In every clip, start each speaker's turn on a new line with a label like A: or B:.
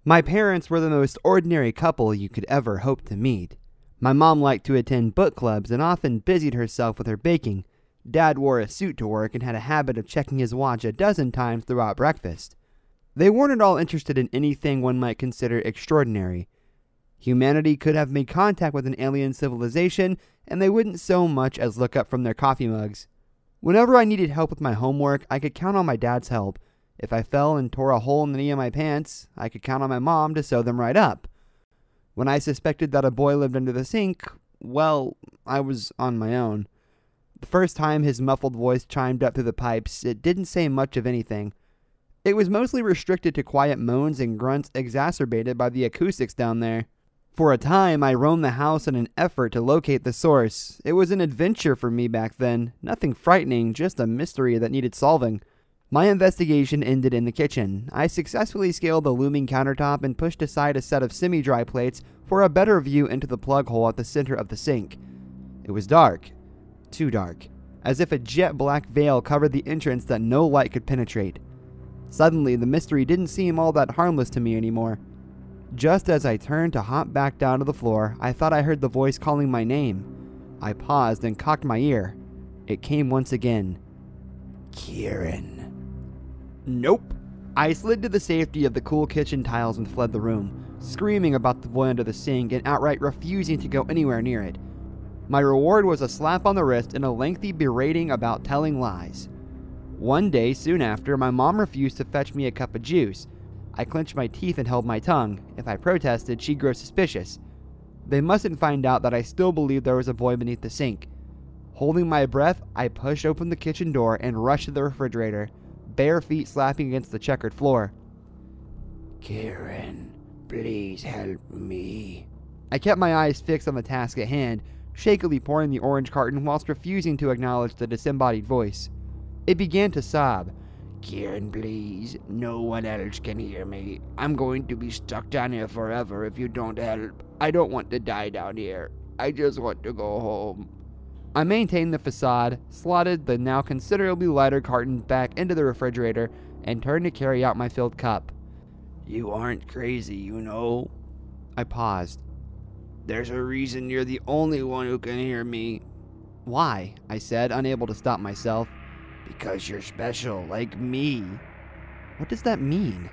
A: My parents were the most ordinary couple you could ever hope to meet. My mom liked to attend book clubs and often busied herself with her baking. Dad wore a suit to work and had a habit of checking his watch a dozen times throughout breakfast. They weren't at all interested in anything one might consider extraordinary. Humanity could have made contact with an alien civilization, and they wouldn't so much as look up from their coffee mugs. Whenever I needed help with my homework, I could count on my dad's help. If I fell and tore a hole in the knee of my pants, I could count on my mom to sew them right up. When I suspected that a boy lived under the sink, well, I was on my own. The first time his muffled voice chimed up through the pipes, it didn't say much of anything. It was mostly restricted to quiet moans and grunts exacerbated by the acoustics down there. For a time, I roamed the house in an effort to locate the source. It was an adventure for me back then. Nothing frightening, just a mystery that needed solving. My investigation ended in the kitchen. I successfully scaled the looming countertop and pushed aside a set of semi-dry plates for a better view into the plug hole at the center of the sink. It was dark. Too dark. As if a jet black veil covered the entrance that no light could penetrate. Suddenly, the mystery didn't seem all that harmless to me anymore. Just as I turned to hop back down to the floor, I thought I heard the voice calling my name. I paused and cocked my ear. It came once again. Kieran. Nope. I slid to the safety of the cool kitchen tiles and fled the room, screaming about the boy under the sink and outright refusing to go anywhere near it. My reward was a slap on the wrist and a lengthy berating about telling lies. One day soon after, my mom refused to fetch me a cup of juice. I clenched my teeth and held my tongue. If I protested, she'd grow suspicious. They mustn't find out that I still believed there was a boy beneath the sink. Holding my breath, I pushed open the kitchen door and rushed to the refrigerator, bare feet slapping against the checkered floor. Kieran, please help me. I kept my eyes fixed on the task at hand, shakily pouring the orange carton whilst refusing to acknowledge the disembodied voice. It began to sob. Kieran, please. No one else can hear me. I'm going to be stuck down here forever if you don't help. I don't want to die down here. I just want to go home. I maintained the facade, slotted the now considerably lighter carton back into the refrigerator, and turned to carry out my filled cup. You aren't crazy, you know. I paused. There's a reason you're the only one who can hear me. Why? I said, unable to stop myself. Because you're special, like me. What does that mean?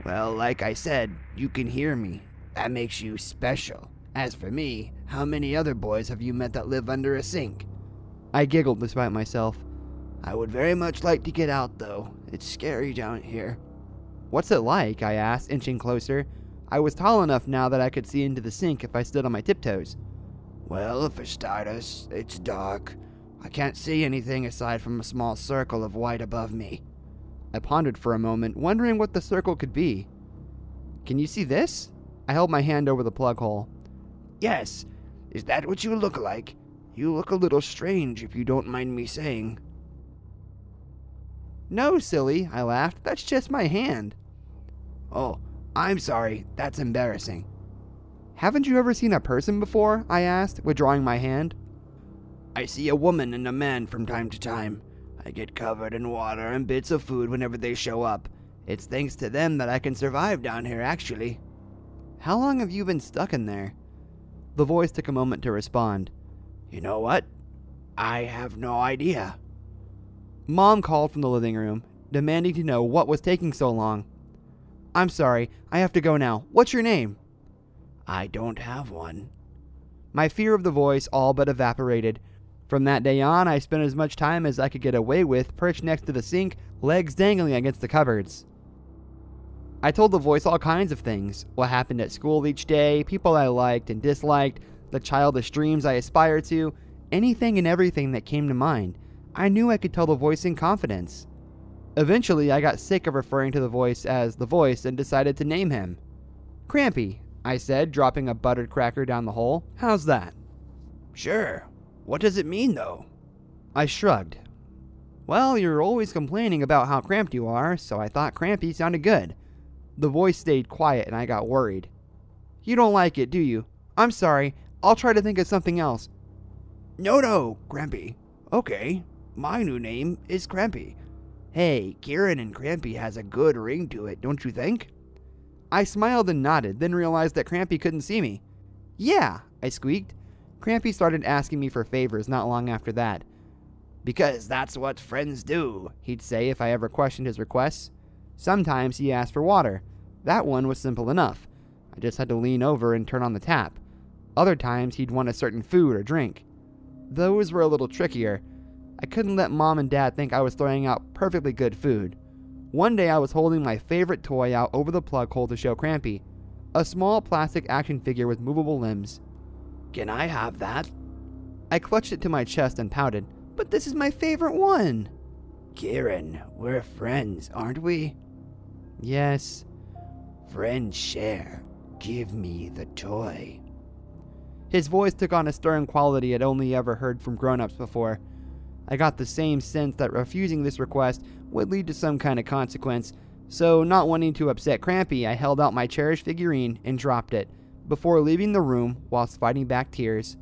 A: Well, like I said, you can hear me. That makes you special. As for me, how many other boys have you met that live under a sink? I giggled despite myself. I would very much like to get out, though. It's scary down here. What's it like? I asked, inching closer. I was tall enough now that I could see into the sink if I stood on my tiptoes. Well, for starters, it's dark. I can't see anything aside from a small circle of white above me. I pondered for a moment, wondering what the circle could be. Can you see this? I held my hand over the plug hole. Yes. Is that what you look like? You look a little strange, if you don't mind me saying. No, silly, I laughed. That's just my hand. Oh, I'm sorry. That's embarrassing. Haven't you ever seen a person before? I asked, withdrawing my hand. I see a woman and a man from time to time. I get covered in water and bits of food whenever they show up. It's thanks to them that I can survive down here, actually. How long have you been stuck in there? The voice took a moment to respond. You know what? I have no idea. Mom called from the living room, demanding to know what was taking so long. I'm sorry, I have to go now. What's your name? I don't have one. My fear of the voice all but evaporated. From that day on, I spent as much time as I could get away with, perched next to the sink, legs dangling against the cupboards. I told the voice all kinds of things. What happened at school each day, people I liked and disliked, the childish dreams I aspired to, anything and everything that came to mind. I knew I could tell the voice in confidence. Eventually, I got sick of referring to the voice as the voice and decided to name him. Crampy, I said, dropping a buttered cracker down the hole. How's that? Sure. What does it mean, though? I shrugged. Well, you're always complaining about how cramped you are, so I thought Crampy sounded good. The voice stayed quiet and I got worried. You don't like it, do you? I'm sorry. I'll try to think of something else. No, Crampy. Okay. My new name is Crampy. Hey, Kieran and Crampy has a good ring to it, don't you think? I smiled and nodded, then realized that Crampy couldn't see me. "Yeah," I squeaked. Crampy started asking me for favors not long after that. "Because that's what friends do," he'd say if I ever questioned his requests. Sometimes he asked for water. That one was simple enough. I just had to lean over and turn on the tap. Other times he'd want a certain food or drink. Those were a little trickier. I couldn't let Mom and Dad think I was throwing out perfectly good food. One day I was holding my favorite toy out over the plug hole to show Crampy. A small plastic action figure with movable limbs. "Can I have that?" I clutched it to my chest and pouted. "But this is my favorite one." "Kieran, we're friends, aren't we?" "Yes." "Friends share. Give me the toy." His voice took on a stern quality I'd only ever heard from grown-ups before. I got the same sense that refusing this request would lead to some kind of consequence, so not wanting to upset Crampy, I held out my cherished figurine and dropped it, before leaving the room whilst fighting back tears.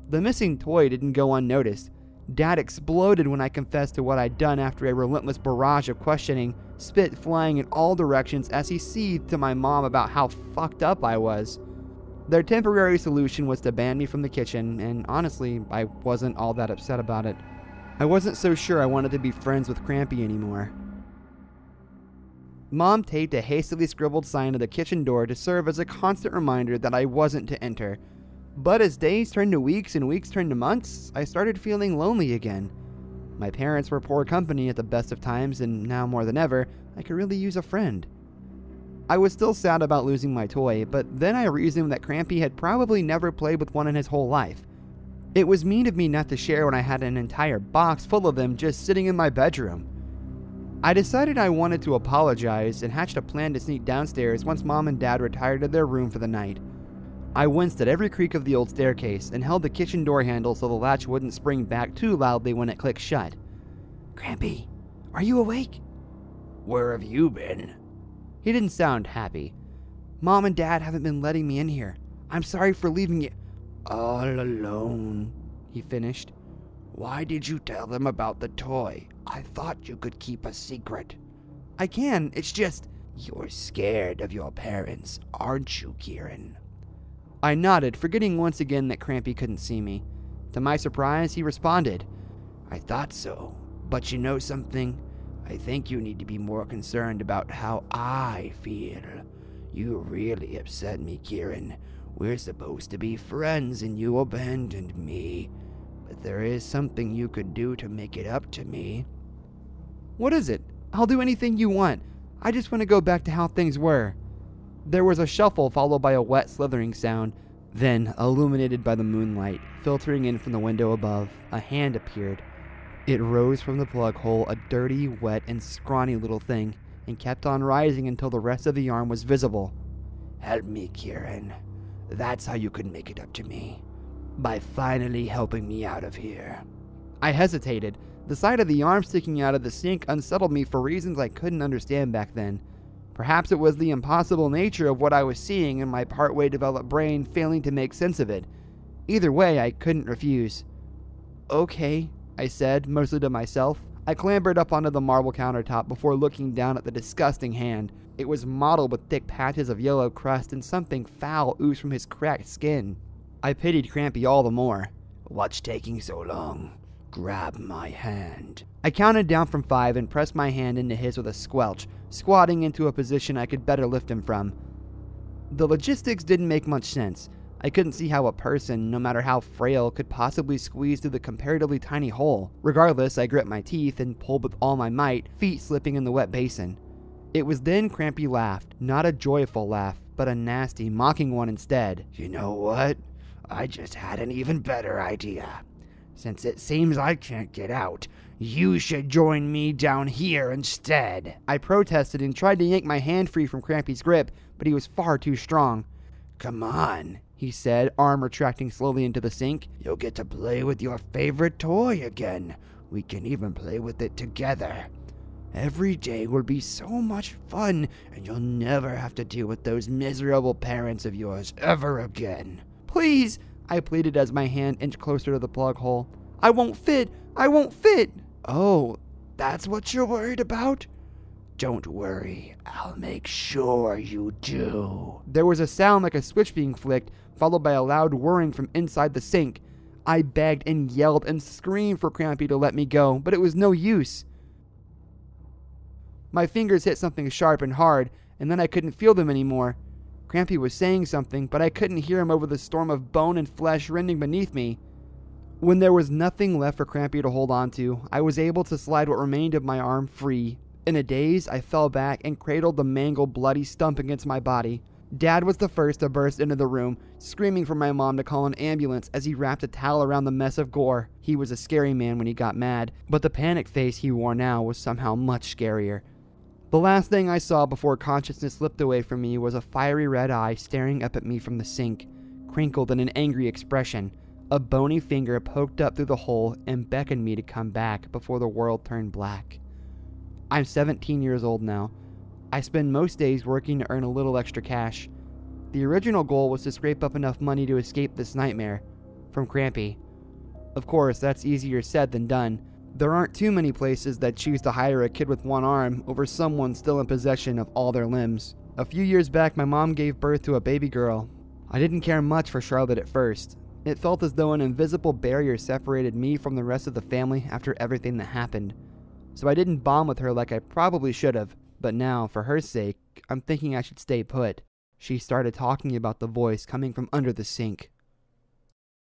A: The missing toy didn't go unnoticed. Dad exploded when I confessed to what I'd done after a relentless barrage of questioning, spit flying in all directions as he seethed to my mom about how fucked up I was. Their temporary solution was to ban me from the kitchen, and honestly, I wasn't all that upset about it. I wasn't so sure I wanted to be friends with Crampy anymore. Mom taped a hastily scribbled sign to the kitchen door to serve as a constant reminder that I wasn't to enter. But as days turned to weeks and weeks turned to months, I started feeling lonely again. My parents were poor company at the best of times, and now more than ever, I could really use a friend. I was still sad about losing my toy, but then I reasoned that Crampy had probably never played with one in his whole life. It was mean of me not to share when I had an entire box full of them just sitting in my bedroom. I decided I wanted to apologize and hatched a plan to sneak downstairs once Mom and Dad retired to their room for the night. I winced at every creak of the old staircase and held the kitchen door handle so the latch wouldn't spring back too loudly when it clicked shut. "Crampy, are you awake?" "Where have you been?" He didn't sound happy. "Mom and Dad haven't been letting me in here. I'm sorry for leaving you all alone," he finished. "Why did you tell them about the toy? I thought you could keep a secret." "I can, it's just..." "You're scared of your parents, aren't you, Kieran?" I nodded, forgetting once again that Crampy couldn't see me. To my surprise, he responded, "I thought so, but you know something? I think you need to be more concerned about how I feel. You really upset me, Kieran. We're supposed to be friends and you abandoned me. But there is something you could do to make it up to me." "What is it? I'll do anything you want. I just want to go back to how things were." There was a shuffle followed by a wet slithering sound. Then, illuminated by the moonlight, filtering in from the window above, a hand appeared. It rose from the plug hole, a dirty, wet, and scrawny little thing, and kept on rising until the rest of the arm was visible. "Help me, Kieran. That's how you could make it up to me. By finally helping me out of here." I hesitated. The sight of the arm sticking out of the sink unsettled me for reasons I couldn't understand back then. Perhaps it was the impossible nature of what I was seeing and my partway developed brain failing to make sense of it. Either way, I couldn't refuse. "Okay," I said, mostly to myself. I clambered up onto the marble countertop before looking down at the disgusting hand. It was mottled with thick patches of yellow crust and something foul oozed from his cracked skin. I pitied Crampy all the more. "What's taking so long? Grab my hand." I counted down from 5 and pressed my hand into his with a squelch, squatting into a position I could better lift him from. The logistics didn't make much sense. I couldn't see how a person, no matter how frail, could possibly squeeze through the comparatively tiny hole. Regardless, I grit my teeth and pulled with all my might, feet slipping in the wet basin. It was then Crampy laughed, not a joyful laugh, but a nasty, mocking one instead. "You know what? I just had an even better idea. Since it seems I can't get out, you should join me down here instead." I protested and tried to yank my hand free from Crampy's grip, but he was far too strong. "Come on," he said, arm retracting slowly into the sink. "You'll get to play with your favorite toy again. We can even play with it together. Every day will be so much fun, and you'll never have to deal with those miserable parents of yours ever again." "Please," I pleaded as my hand inched closer to the plug hole. "I won't fit! I won't fit!" "Oh, that's what you're worried about? Don't worry, I'll make sure you do. There was a sound like a switch being flicked, followed by a loud whirring from inside the sink. I begged and yelled and screamed for Crampy to let me go, but it was no use. My fingers hit something sharp and hard, and then I couldn't feel them anymore. Crampy was saying something, but I couldn't hear him over the storm of bone and flesh rending beneath me. When there was nothing left for Crampy to hold on to, I was able to slide what remained of my arm free. In a daze, I fell back and cradled the mangled, bloody stump against my body. Dad was the first to burst into the room, screaming for my mom to call an ambulance as he wrapped a towel around the mess of gore. He was a scary man when he got mad, but the panic face he wore now was somehow much scarier. The last thing I saw before consciousness slipped away from me was a fiery red eye staring up at me from the sink, crinkled in an angry expression. A bony finger poked up through the hole and beckoned me to come back before the world turned black. I'm 17 years old now. I spend most days working to earn a little extra cash. The original goal was to scrape up enough money to escape this nightmare from Crampy. Of course, that's easier said than done. There aren't too many places that choose to hire a kid with one arm over someone still in possession of all their limbs. A few years back, my mom gave birth to a baby girl. I didn't care much for Charlotte at first. It felt as though an invisible barrier separated me from the rest of the family after everything that happened. So I didn't bond with her like I probably should have, but now, for her sake, I'm thinking I should stay put. She started talking about the voice coming from under the sink.